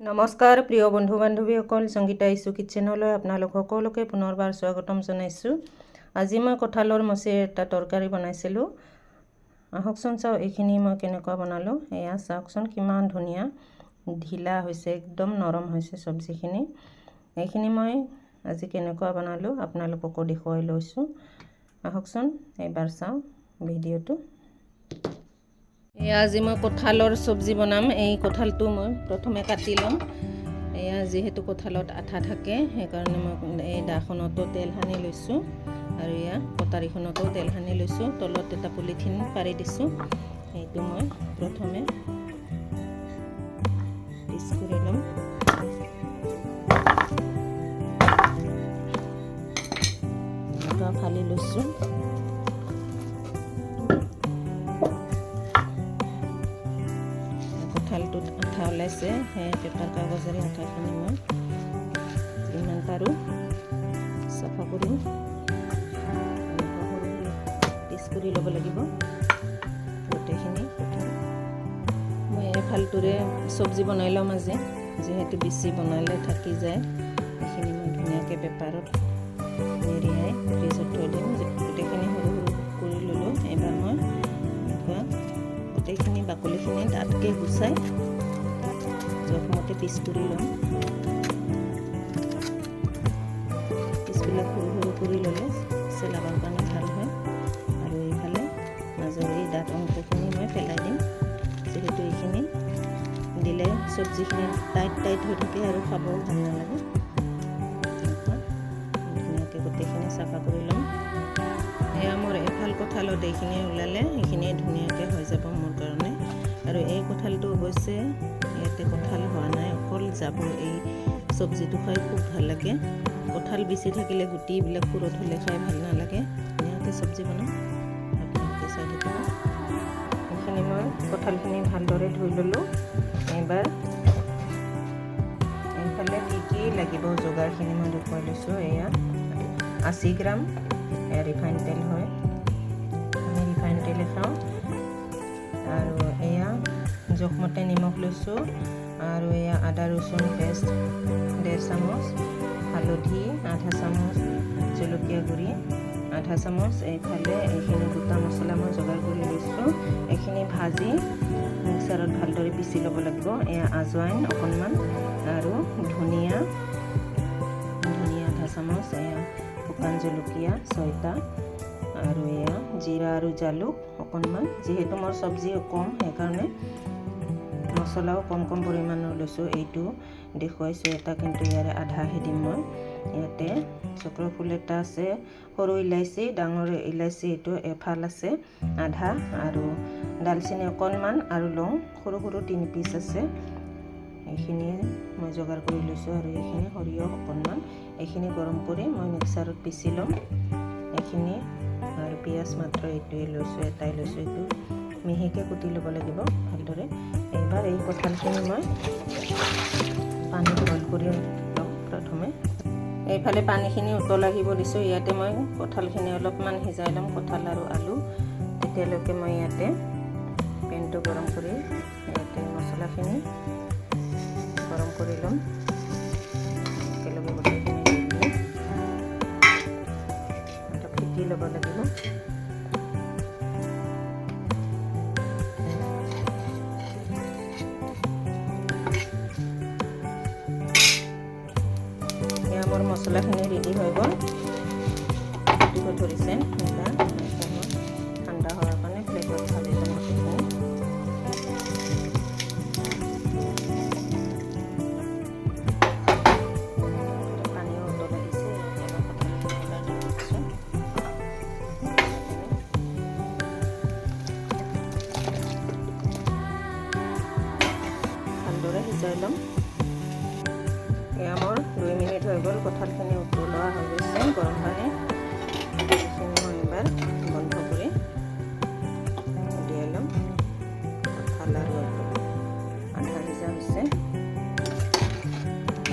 নমস্কাৰ প্ৰিয় বন্ধু বান্ধৱীসকল, সংগীতা ইছু কিটচেনলৈ আপোনালোক সকলোকে পুনৰবাৰ স্বাগতম জনাইছোঁ। আজি মই কঁঠালৰ মচিৰ এটা তৰকাৰী বনাইছিলোঁ। আহকচোন চাওঁ এইখিনি মই কেনেকুৱা বনালোঁ। এয়া চাওকচোন কিমান ধুনীয়া ঢিলা হৈছে, একদম নৰম হৈছে চব্জিখিনি। এইখিনি মই আজি কেনেকুৱা বনালোঁ আপোনালোককো দেখুৱাই লৈছোঁ। আহকচোন এবাৰ চাওঁ ভিডিঅ'টো। এয়া আজি মই কঁঠালৰ চব্জি বনাম। এই কঁঠালটো মই প্ৰথমে কাটি ল'ম। এয়া যিহেতু কঁঠালত আঠা থাকে সেইকাৰণে মই এই দাখনতো তেল সানি লৈছোঁ আৰু এয়া কটাৰীখনতো তেল সানি লৈছোঁ। তলত এটা পলিথিন পাৰি দিছোঁ। এইটো মই প্ৰথমে পিচ কৰি ল'ম। এটা ফালি লৈছোঁ। কঁঠালটোত আঠা ওলাইছে, সেই পেপাৰ কাগজেৰে আঠাখিনি মই যিমান পাৰোঁ চাফা কৰি পিচ কৰি ল'ব লাগিব গোটেইখিনি কঁঠাল। মই এফালটোৰে চব্জি বনাই ল'ম আজি, যিহেতু বেছি বনালে থাকি যায়। এইখিনি মই ধুনীয়াকৈ পেপাৰত মেৰিয়াই ফ্ৰিজত থৈ দিম। গোটেইখিনি সৰু সৰু কৰি ল'লোঁ। এবাৰ মই এনেকুৱা গোটেইখিনি বাকলিখিনি ডাঠকৈ গুচাই জোখমতে পিচ কৰি ল'ম। পিচবিলাক সৰু সৰু কৰি ল'লে চেলাবৰ কাৰণে ভাল হয়। আৰু এইফালে মাজৰ এই ডাঠ অংশখিনি মই পেলাই দিম, যিহেতু এইখিনি দিলে চব্জিখিনি টাইট টাইট হৈ থাকে আৰু খাবও ভাল নালাগে। ধুনীয়াকৈ গোটেইখিনি চাফা কৰি ল'ম। এয়া মোৰ এফাল কঁঠালত এইখিনি ওলালে সেইখিনি ধুনীয়াকৈ হৈ যাব মোৰ কাৰণে। আৰু এই কঁঠালটো অৱশ্যে ইয়াতে কঁঠাল হোৱা নাই, অকল যাব। এই চব্জিটো খাই খুব ভাল লাগে। কঁঠাল বেছি থাকিলে গুটিবিলাক পুৰত হ'লে খাই ভাল নালাগে। ধুনীয়াকৈ চব্জি বনাম, আপোনালোকে চাই থাকিব। এইখিনি মই কঁঠালখিনি ভালদৰে ধুই ল'লোঁ। এইবাৰ এইফালে কি কি লাগিব যোগাৰখিনি মই দেখুৱাই লৈছোঁ। এয়া 80 গ্ৰাম ৰিফাইন তেল হয়, আমি ৰিফাইন তেলে খাওঁ। আৰু এয়া জোখমতে নিমখ লৈছোঁ। আৰু এয়া আদা ৰচুন পেষ্ট 1.5 চামুচ, হালধি আধা চামুচ, জলকীয়া গুড়ি আধা চামুচ। এইফালে এইখিনি গোটা মছলা মই যোগাৰ কৰি লৈছোঁ। এইখিনি ভাজি মিক্সাৰত ভালদৰে পিচি ল'ব লাগিব। এয়া আজৱাইন অকণমান আৰু ধনিয়া আধা চামুচ, এয়া শুকান জলকীয়া 6টা, আৰু এয়া জিৰা আৰু জালুক অকণমান। যিহেতু মোৰ চব্জি কম সেইকাৰণে মছলাও কম কম পৰিমাণৰ লৈছোঁ। এইটো দেখুৱাইছোঁ এটা, কিন্তু ইয়াৰে আধাহে দিম মই। ইয়াতে চক্ৰফুল এটা আছে, সৰু ইলাচি, ডাঙৰ ইলাচি এইটো এফাল আছে আধা, আৰু ডালচেনি অকণমান, আৰু লং সৰু সৰু 3 পিচ আছে। এইখিনি মই যোগাৰ কৰি লৈছোঁ। আৰু এইখিনি সৰিয়হ অকণমান। এইখিনি গৰম কৰি মই মিক্সাৰত পিচি ল'ম এইখিনি। আৰু পিঁয়াজ মাত্ৰ এইটোৱে লৈছোঁ, এটাই লৈছোঁ। এইটো মিহিকৈ কুটি ল'ব লাগিব ভালদৰে। এইবাৰ এই কঁঠালখিনি মই পানীত বইল কৰি ল'ম প্ৰথমে। এইফালে পানীখিনি উতল আহিব দিছোঁ। ইয়াতে মই কঁঠালখিনি অলপমান সিজাই ল'ম, কঁঠাল আৰু আলু। তেতিয়ালৈকে মই ইয়াতে পেনটো গৰম কৰি ইয়াতে মছলাখিনি গৰম কৰি ল'ম। একেলগে গোটেইখিনি দি দিলে এটা ফিটি ল'ব লাগিব। এয়া মোৰ মছলাখিনি ৰেডি হৈ গ'ল, ফুটিব ধৰিছে। ঠাণ্ডা হোৱাৰ কাৰণে প্লেটত ঢালি ল'ম গোটেইখিনি। পানীও উতল আহিছে, ভালদৰে সিজাই ল'ম। এয়া মোৰ 2 মিনিট হৈ গ'ল, কঁঠালখিনি উতলোৱা হৈ গৈছে গৰম পানী। এইখিনি মই এবাৰ বন্ধ কৰি উলিয়াই ল'ম। কঁঠাল আৰু আধা সিজা হৈছে।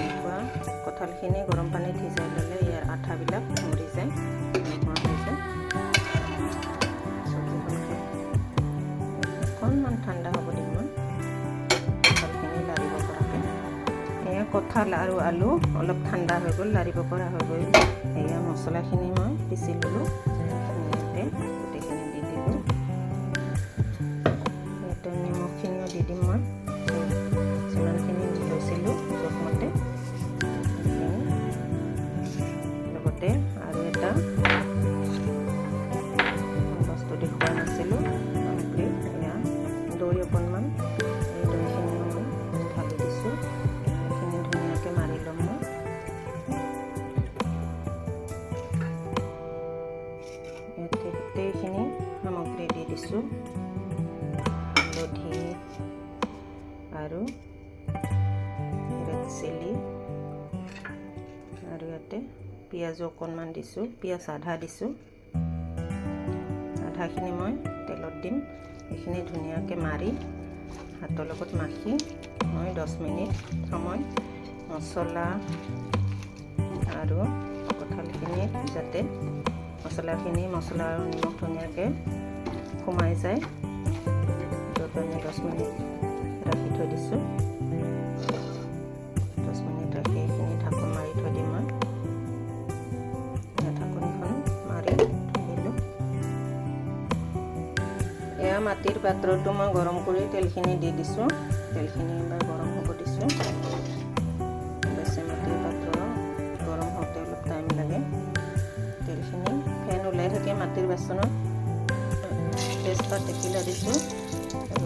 এনেকুৱা কঁঠালখিনি গৰম পানীত সিজাই ল'লে ইয়াৰ আঠাবিলাক মৰি যায়, নোহোৱা হৈ যায়। চব্জিখন অকণমান ঠাণ্ডা হ'ব দিম মই, কঁঠালখিনি লাৰিব পৰাকৈ। কঁঠাল আৰু আলু অলপ ঠাণ্ডা হৈ গ'ল, লাৰিব পৰা হৈ গ'ল। এয়া মছলাখিনি মই পিচি ল'লোঁ, ধুনীয়াকৈ গোটেইখিনি দি দিলোঁ। ইয়াতে নিমখখিনিও দি দিম মই, যিমানখিনি লৈছিলোঁ জোখমতে। লগতে আৰু এটা বস্তু দেখুওৱা নাছিলোঁ সামগ্ৰী, এয়া দৈ অকণমান, এই দৈখিনিও মই ঢালি দিছোঁ। এইখিনি ধুনীয়াকৈ মাৰি ল'ম মই। ইয়াতে গোটেইখিনি সামগ্ৰী দি দিছোঁ, হালধি আৰু ৰেড চিলি, আৰু ইয়াতে পিঁয়াজো অকণমান দিছোঁ, পিঁয়াজ আধা দিছোঁ, আধাখিনি মই তেলত দিম। এইখিনি ধুনীয়াকৈ মাৰি হাতৰ লগত মাখি মই 10 মিনিট সময় মছলা আৰু কঁঠালখিনিত যাতে মছলা আৰু নিমখ ধুনীয়াকৈ সোমাই যায়, সেইটো কাৰণে 10 মিনিট ৰাখি থৈ দিছোঁ। 10 মিনিট ৰাখি এইখিনি ঢাকোন মাৰি থৈ দিম মই। ঢাকনিখন মাৰি থৈ দিলোঁ। এয়া মাটিৰ পাত্ৰটো মই গৰম কৰি তেলখিনি দি দিছোঁ। তেলখিনি এবাৰ গৰম হ'ব দিছোঁ। অৱশ্যে মাটিৰ পাত্ৰ গৰম হওঁতে অলপ টাইম লাগে। তেলখিনি ফেন ওলাই থাকে মাটিৰ বাচনত। তেজপাত টেকিলা দিছোঁ,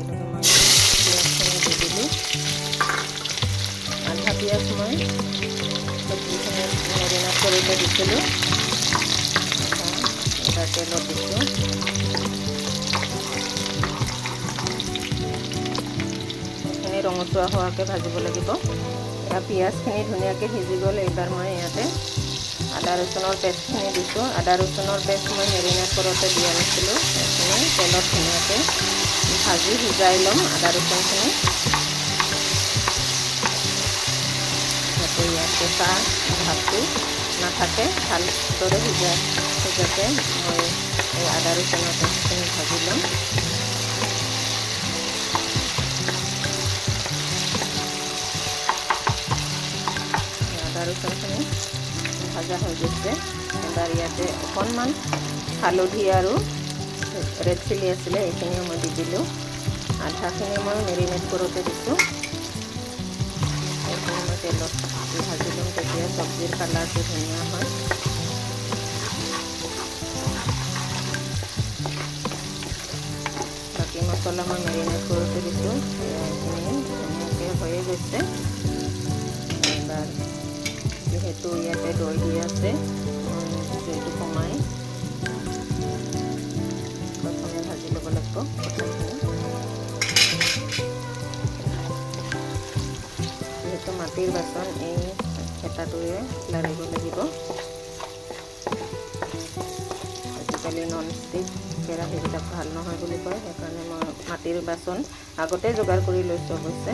লগে মই পিঁয়াজখিনি দি দিলোঁ। আধা পিঁয়াজ মই চব্জিখিনি মেৰিনেট কৰি থৈ দিছিলোঁ, এবাৰ তেলত দিছোঁ। এইখিনি ৰঙচুৱা হোৱাকৈ ভাজিব লাগিব। এয়া পিঁয়াজখিনি ধুনীয়াকৈ সিজি গ'ল। এইবাৰ মই ইয়াতে আদা ৰচুনৰ পেষ্টখিনি দিছোঁ। আদা ৰচুনৰ পেষ্ট মই মেৰিনেট কৰোঁতে দিয়া নাছিলোঁ। সেইখিনি তেলত ধুনীয়াকৈ ভাজি সিজাই ল'ম আদা ৰচুনখিনি, যাতে ইয়াত কেঁচা ভাৱটো নাথাকে, ভালদৰে সিজাকে মই এই আদা ৰচুনৰ পেষ্টখিনি ভাজি ল'ম। আদা ৰচুনখিনি ভাজা হৈ গৈছে। এবাৰ ইয়াতে অকণমান হালধি আৰু ৰেড চিলি আছিলে, এইখিনিও মই দি দিলোঁ। আধাখিনি মই মেৰিনেট কৰোঁতে দিছোঁ। এইখিনি মই তেলত ভাজি ল'ম, তেতিয়া চব্জিৰ কালাৰটো ধুনীয়া হয়। বাকী মছলা মই মেৰিনেট কৰোঁতে দিছোঁ। এইখিনি ধুনীয়াকৈ হৈয়ে গৈছে। এবাৰ যিহেতু ইয়াতে দৈ দি আছে, দৈটো কমাই প্ৰথমে ভাজি ল'ব লাগিব কঁঠালখিনি। যিহেতু মাটিৰ বাচন, এই হেতাটোৱে লাৰিব লাগিব। আজিকালি নন ষ্টিক কেৰাহীবিলাক ভাল নহয় বুলি কয়, সেইকাৰণে মই মাটিৰ বাচন আগতে যোগাৰ কৰি লৈছোঁ। অৱশ্যে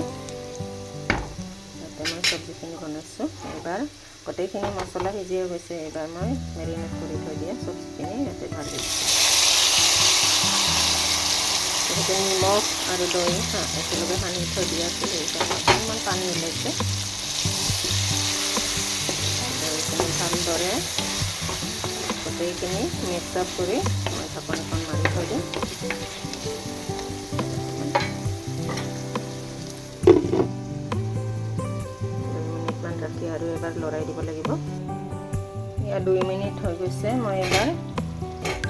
ইয়াতে মই চব্জিখিনি বনাইছোঁ। এইবাৰ গোটেইখিনি মছলা সিজিয়ে গৈছে। এইবাৰ মই মেৰিনেট কৰি থৈ দিয়া চব্জিখিনি ইয়াতে ঢালি দিছোঁ। যিহেতু নিমখ আৰু দৈ একেলগে সানি থৈ দিয়া আছিল, সেইকাৰণে অকণমান পানী ওলাইছে। দৈখিনি ভালদৰে গোটেইখিনি মিক্স আপ কৰি মই ঢাকনিখন মাৰি থৈ দিম। 2 মিনিটমান ৰাখি আৰু এবাৰ লৰাই দিব লাগিব। এয়া 2 মিনিট হৈ গৈছে। মই এবাৰ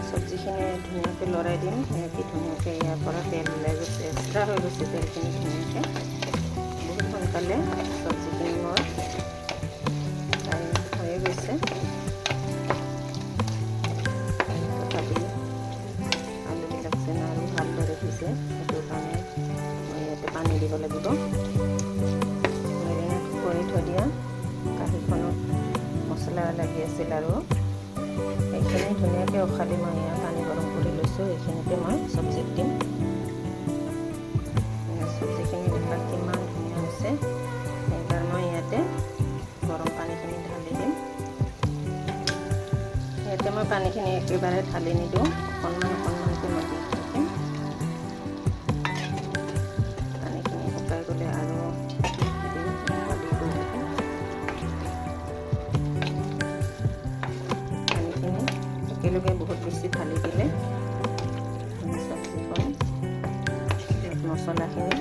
চব্জিখিনি ধুনীয়াকৈ লৰাই দিম। কি ধুনীয়াকৈ ইয়াৰ পৰা তেল ওলাই গৈছে, এক্সট্ৰা হৈ গৈছে তেলখিনি ধুনীয়াকৈ। বহুত সোনকালে চব্জিখিনি মোৰ হৈয়ে গৈছে। তথাপি আলুবিলাক যেন আৰু ভালদৰে সিজে, সেইটো কাৰণে মই ইয়াতে পানী দিব লাগিব। মেৰিনেট কৰি থৈ দিয়া কাঁহীখনত মছলা লাগি আছিল আৰু এইখিনি ধুনীয়াকৈ উখালি মই ইয়াত পানী গৰম কৰি লৈছোঁ। এইখিনিতে মই চব্জিত দিম। চব্জিখিনি দেখাত কিমান ধুনীয়া হৈছে। এইবাৰ মই ইয়াতে গৰম পানীখিনি ঢালি দিম। ইয়াতে মই পানীখিনি একেবাৰে ঢালি নিদিওঁ, অকণমানকৈ মই দি থাকিম। পানীখিনি শুকাই গ'লে আৰু ঢালি দিওঁ। একেলগে বহুত বেছি ঢালি দিলে চব্জিখন মছলাখিনি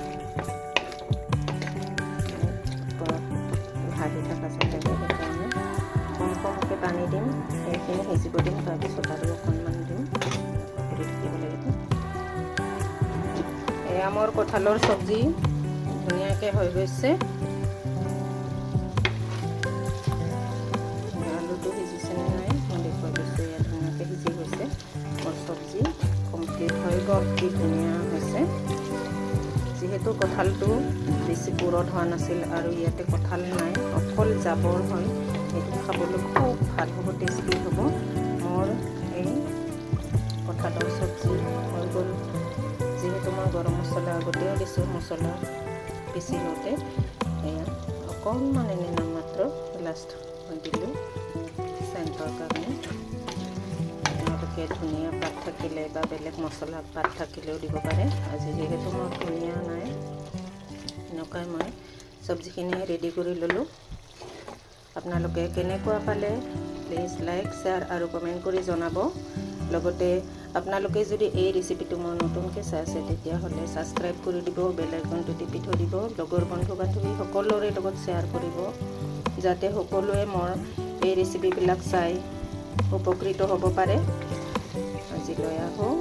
ভাজি থকা যেন লাগে। সেইকাৰণে কমকৈ পানী দিম, সেইখিনি সিজিব দিম, তাৰপিছত আৰু অকণমান দিম, কৰি থাকিব লাগিব। এয়া মোৰ কঁঠালৰ চব্জি ধুনীয়াকৈ হৈ গৈছে। আলুটো সিজিছে নে নাই মই দেখুৱাই দিছোঁ। এয়া ধুনীয়াকৈ সিজি গৈছে। মোৰ চব্জি কমপ্লিট হৈ গ'ল। কি ধুনীয়া হৈছে। যিহেতু কঁঠালটো বেছি পুৰঠ হোৱা নাছিল আৰু ইয়াতে কঁঠাল নাই, অকল জাবৰ হয়, সেইটো খাবলৈ খুব ভাল হ'ব, টেষ্টি হ'ব। মোৰ এই কঁঠালৰ চব্জি হৈ গ'ল। যিহেতু মই গৰম মছলা আগতেও দিছোঁ, মছলা পিচি লওঁতে এয়া অকণমান এনে নামমাত্ৰ লাষ্ট মই দিলোঁ চেণ্টৰ কাৰণে। আপোনালোকে ধনিয়া পাত থাকিলে বা বেলেগ মছলা পাত থাকিলেও দিব পাৰে। আজি যিহেতু মোৰ ধনিয়া নাই, এনেকুৱাই মই চব্জিখিনি ৰেডি কৰি ল'লোঁ। আপোনালোকে কেনেকুৱা পালে প্লিজ লাইক, শ্বেয়াৰ আৰু কমেণ্ট কৰি জনাব। লগতে আপোনালোকে যদি এই ৰেচিপিটো মোৰ নতুনকৈ চাই আছে তেতিয়াহ'লে ছাবস্ক্ৰাইব কৰি দিব, বেল আইকনটো টিপি থৈ দিব, লগৰ বন্ধু বান্ধৱী সকলোৰে লগত শ্বেয়াৰ কৰিব, যাতে সকলোৱে মোৰ এই ৰেচিপিবিলাক চাই উপকৃত হ'ব পাৰে। আজিলৈ আহোঁ।